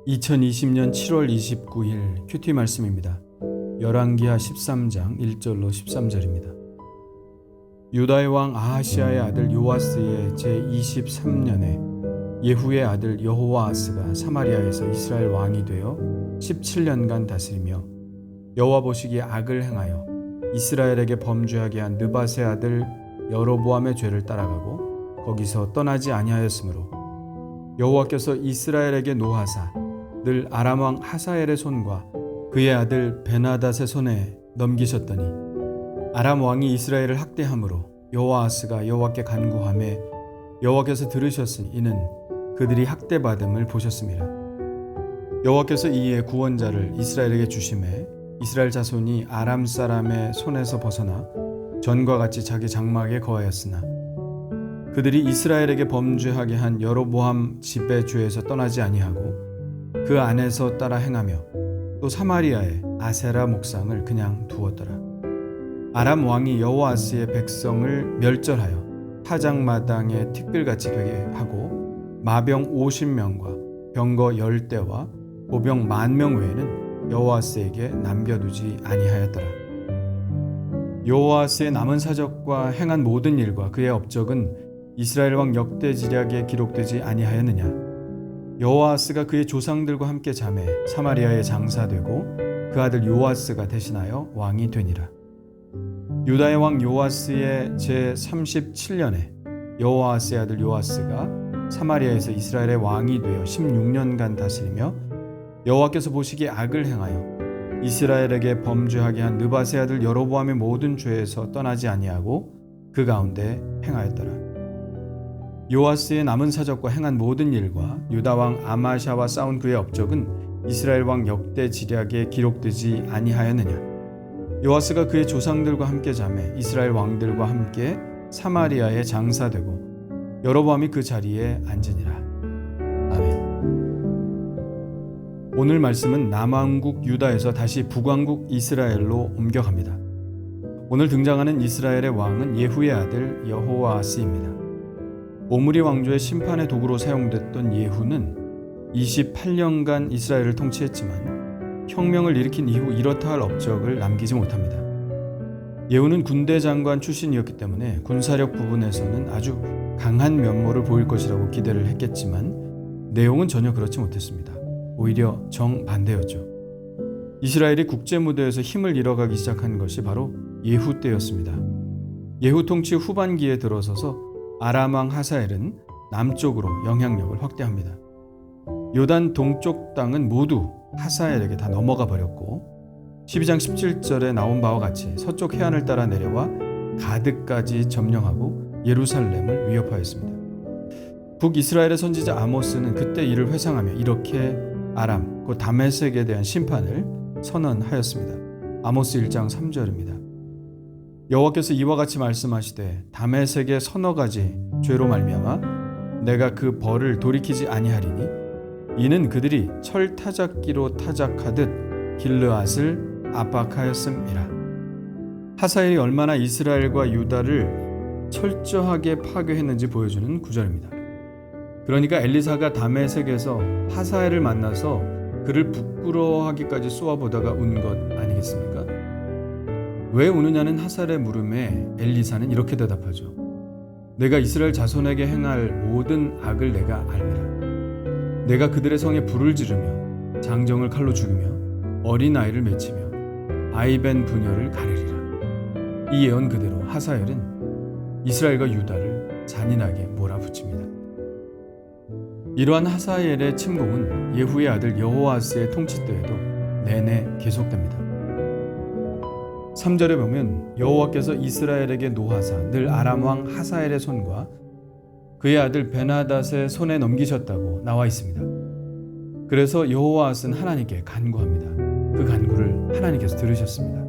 2020년 7월 29일 큐티 말씀입니다. 열왕기하 13장 1절로 13절입니다. 유다의 왕 아하시아의 아들 요아스의 제23년에 예후의 아들 여호와하스가 사마리아에서 이스라엘 왕이 되어 17년간 다스리며 여호와 보시기에 악을 행하여 이스라엘에게 범죄하게 한 느밧의 아들 여로보암의 죄를 따라가고 거기서 떠나지 아니하였으므로 여호와께서 이스라엘에게 노하사 늘 아람 왕 하사엘의 손과 그의 아들 베나닷의 손에 넘기셨더니 아람 왕이 이스라엘을 학대함으로 여호아스가 여호와께 간구하매 여호와께서 들으셨으니 이는 그들이 학대받음을 보셨습니다. 여호와께서 이에 구원자를 이스라엘에게 주심에 이스라엘 자손이 아람 사람의 손에서 벗어나 전과 같이 자기 장막에 거하였으나 그들이 이스라엘에게 범죄하게 한 여로보암 집의 죄에서 떠나지 아니하고 그 안에서 따라 행하며 또 사마리아의 아세라 목상을 그냥 두었더라. 아람 왕이 여호아스의 백성을 멸절하여 타작마당에 티끌같이 되게 하고 마병 50명과 병거 10대와 보병 10,000명 외에는 여호아스에게 남겨두지 아니하였더라. 여호아스의 남은 사적과 행한 모든 일과 그의 업적은 이스라엘 왕 역대지략에 기록되지 아니하였느냐? 여호아스가 그의 조상들과 함께 잠에 사마리아에 장사되고 그 아들 요아스가 대신하여 왕이 되니라. 유다의 왕 요아스의 제37년에 여호아스의 아들 요아스가 사마리아에서 이스라엘의 왕이 되어 16년간 다스리며 여호와께서 보시기에 악을 행하여 이스라엘에게 범죄하게 한 느밧의 아들 여로보암의 모든 죄에서 떠나지 아니하고 그 가운데 행하였더라. 요아스의 남은 사적과 행한 모든 일과 유다 왕 아마샤와 싸운 그의 업적은 이스라엘 왕 역대지략에 기록되지 아니하였느냐? 요아스가 그의 조상들과 함께 잠에 이스라엘 왕들과 함께 사마리아에 장사되고 여로보암이 그 자리에 앉으니라. 아멘. 오늘 말씀은 남왕국 유다에서 다시 북왕국 이스라엘로 옮겨갑니다. 오늘 등장하는 이스라엘의 왕은 예후의 아들 여호아스입니다. 오므리 왕조의 심판의 도구로 사용됐던 예후는 28년간 이스라엘을 통치했지만 혁명을 일으킨 이후 이렇다 할 업적을 남기지 못합니다. 예후는 군대 장관 출신이었기 때문에 군사력 부분에서는 아주 강한 면모를 보일 것이라고 기대를 했겠지만 내용은 전혀 그렇지 못했습니다. 오히려 정반대였죠. 이스라엘이 국제 무대에서 힘을 잃어가기 시작한 것이 바로 예후 때였습니다. 예후 통치 후반기에 들어서서 아람 왕 하사엘은 남쪽으로 영향력을 확대합니다. 요단 동쪽 땅은 모두 하사엘에게 다 넘어가 버렸고 12장 17절에 나온 바와 같이 서쪽 해안을 따라 내려와 가드까지 점령하고 예루살렘을 위협하였습니다. 북이스라엘의 선지자 아모스는 그때 이를 회상하며 이렇게 아람, 곧 다메섹에 대한 심판을 선언하였습니다. 아모스 1장 3절입니다. 여호와께서 이와 같이 말씀하시되 다메섹의 서너 가지 죄로 말미암아 내가 그 벌을 돌이키지 아니하리니 이는 그들이 철 타작기로 타작하듯 길르앗을 압박하였음이라. 하사엘이 얼마나 이스라엘과 유다를 철저하게 파괴했는지 보여주는 구절입니다. 그러니까 엘리사가 다메섹에서 하사엘을 만나서 그를 부끄러워하기까지 쏘아보다가 운 것 아니겠습니까? 왜 우느냐는 하사엘의 물음에 엘리사는 이렇게 대답하죠. 내가 이스라엘 자손에게 행할 모든 악을 내가 알미라. 내가 그들의 성에 불을 지르며 장정을 칼로 죽이며 어린아이를 맺히며 아이벤 부녀를 가르리라. 이 예언 그대로 하사엘은 이스라엘과 유다를 잔인하게 몰아붙입니다. 이러한 하사엘의 침공은 예후의 아들 여호아스의 통치 때에도 내내 계속됩니다. 3절에 보면 여호와께서 이스라엘에게 노하사 늘 아람 왕 하사엘의 손과 그의 아들 베나닷의 손에 넘기셨다고 나와 있습니다. 그래서 여호아스는 하나님께 간구합니다. 그 간구를 하나님께서 들으셨습니다.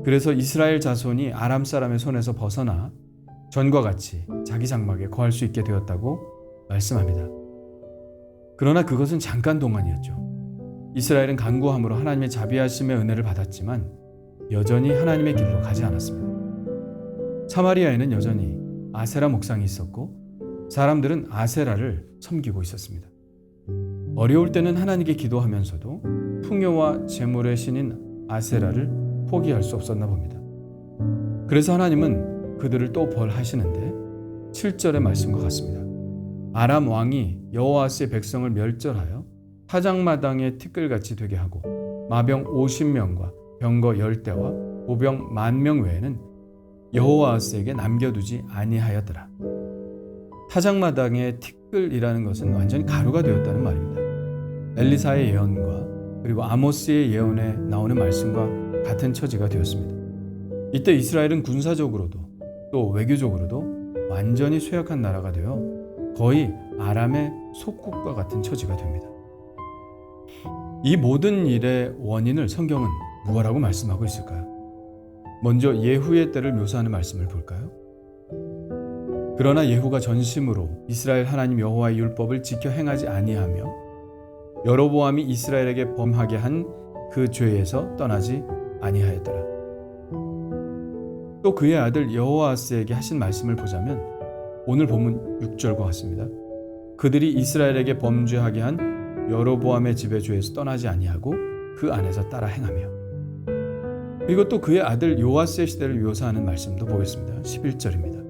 그래서 이스라엘 자손이 아람 사람의 손에서 벗어나 전과 같이 자기 장막에 거할 수 있게 되었다고 말씀합니다. 그러나 그것은 잠깐 동안이었죠. 이스라엘은 간구함으로 하나님의 자비하심의 은혜를 받았지만 여전히 하나님의 길로 가지 않았습니다. 사마리아에는 여전히 아세라 목상이 있었고 사람들은 아세라를 섬기고 있었습니다. 어려울 때는 하나님께 기도하면서도 풍요와 재물의 신인 아세라를 포기할 수 없었나 봅니다. 그래서 하나님은 그들을 또 벌하시는데 7절의 말씀과 같습니다. 아람 왕이 여호아스의 백성을 멸절하여 타작마당의 티끌같이 되게 하고 마병 50명과 병거 10대와 보병 10,000명 외에는 여호아스에게 남겨두지 아니하였더라. 타작마당의 티끌이라는 것은 완전히 가루가 되었다는 말입니다. 엘리사의 예언과 그리고 아모스의 예언에 나오는 말씀과 같은 처지가 되었습니다. 이때 이스라엘은 군사적으로도 또 외교적으로도 완전히 쇠약한 나라가 되어 거의 아람의 속국과 같은 처지가 됩니다. 이 모든 일의 원인을 성경은 무엇라고 말씀하고 있을까요? 먼저 예후의 때를 묘사하는 말씀을 볼까요? 그러나 예후가 전심으로 이스라엘 하나님 여호와의 율법을 지켜 행하지 아니하며 여로보암이 이스라엘에게 범하게 한 그 죄에서 떠나지 아니하였더라. 또 그의 아들 여호아스에게 하신 말씀을 보자면 오늘 본문 6절과 같습니다. 그들이 이스라엘에게 범죄하게 한 여로보암의 집의 죄에서 떠나지 아니하고 그 안에서 따라 행하며, 그리고 또 그의 아들 요아스의 시대를 묘사하는 말씀도 보겠습니다. 11절입니다.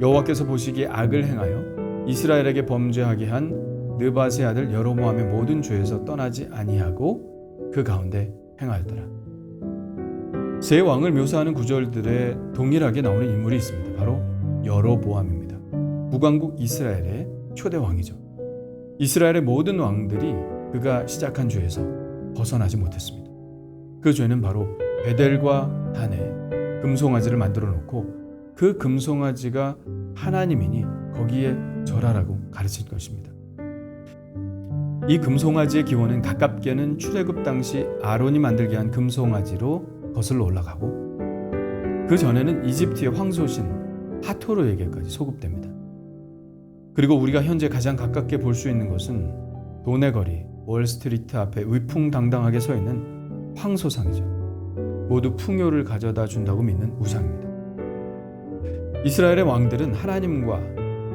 여호와께서 보시기에 악을 행하여 이스라엘에게 범죄하게 한 느밧의 아들 여로보암의 모든 죄에서 떠나지 아니하고 그 가운데 행하였더라. 세 왕을 묘사하는 구절들에 동일하게 나오는 인물이 있습니다. 바로 여로보암입니다. 북왕국 이스라엘의 초대 왕이죠. 이스라엘의 모든 왕들이 그가 시작한 죄에서 벗어나지 못했습니다. 그 죄는 바로 베델과 단에 금송아지를 만들어 놓고 그 금송아지가 하나님이니 거기에 절하라고 가르친 것입니다. 이 금송아지의 기원은 가깝게는 출애굽 당시 아론이 만들게 한 금송아지로 거슬러 올라가고, 그 전에는 이집트의 황소신 하토르에게까지 소급됩니다. 그리고 우리가 현재 가장 가깝게 볼 수 있는 것은 돈의 거리 월스트리트 앞에 위풍당당하게 서 있는 황소상이죠. 모두 풍요를 가져다 준다고 믿는 우상입니다. 이스라엘의 왕들은 하나님과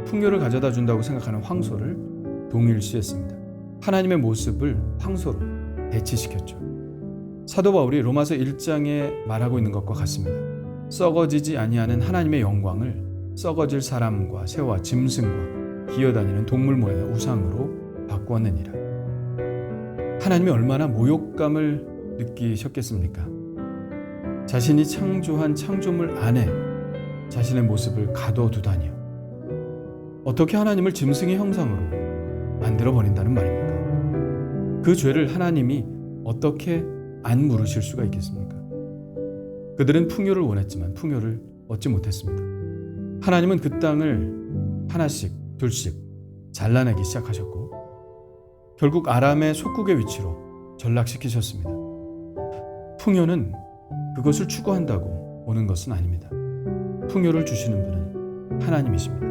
풍요를 가져다 준다고 생각하는 황소를 동일시했습니다. 하나님의 모습을 황소로 대치시켰죠. 사도 바울이 로마서 1장에 말하고 있는 것과 같습니다. 썩어지지 아니하는 하나님의 영광을 썩어질 사람과 새와 짐승과 기어다니는 동물 모양의 우상으로 바꾸었느니라. 하나님이 얼마나 모욕감을 느끼셨겠습니까? 자신이 창조한 창조물 안에 자신의 모습을 가둬두다니요. 어떻게 하나님을 짐승의 형상으로 만들어버린다는 말입니까? 그 죄를 하나님이 어떻게 안 물으실 수가 있겠습니까? 그들은 풍요를 원했지만 풍요를 얻지 못했습니다. 하나님은 그 땅을 하나씩 둘씩 잘라내기 시작하셨고 결국 아람의 속국의 위치로 전락시키셨습니다. 풍요는 그것을 추구한다고 오는 것은 아닙니다. 풍요를 주시는 분은 하나님이십니다.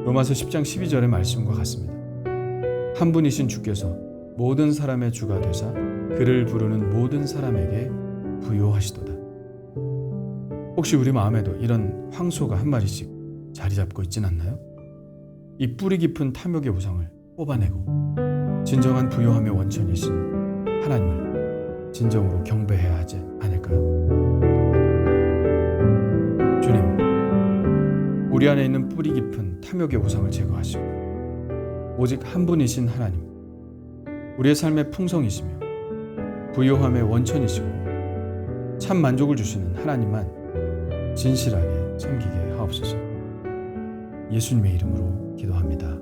로마서 10장 12절의 말씀과 같습니다. 한 분이신 주께서 모든 사람의 주가 되사 그를 부르는 모든 사람에게 부요하시도다. 혹시 우리 마음에도 이런 황소가 한 마리씩 자리 잡고 있진 않나요? 이 뿌리 깊은 탐욕의 우상을 뽑아내고 진정한 부요함의 원천이신 하나님을 진정으로 경배해야 하지 않을까요? 주님, 우리 안에 있는 뿌리 깊은 탐욕의 우상을 제거하시고 오직 한 분이신 하나님, 우리의 삶의 풍성이시며 부요함의 원천이시고 참 만족을 주시는 하나님만 진실하게 섬기게 하옵소서. 예수님의 이름으로 기도합니다.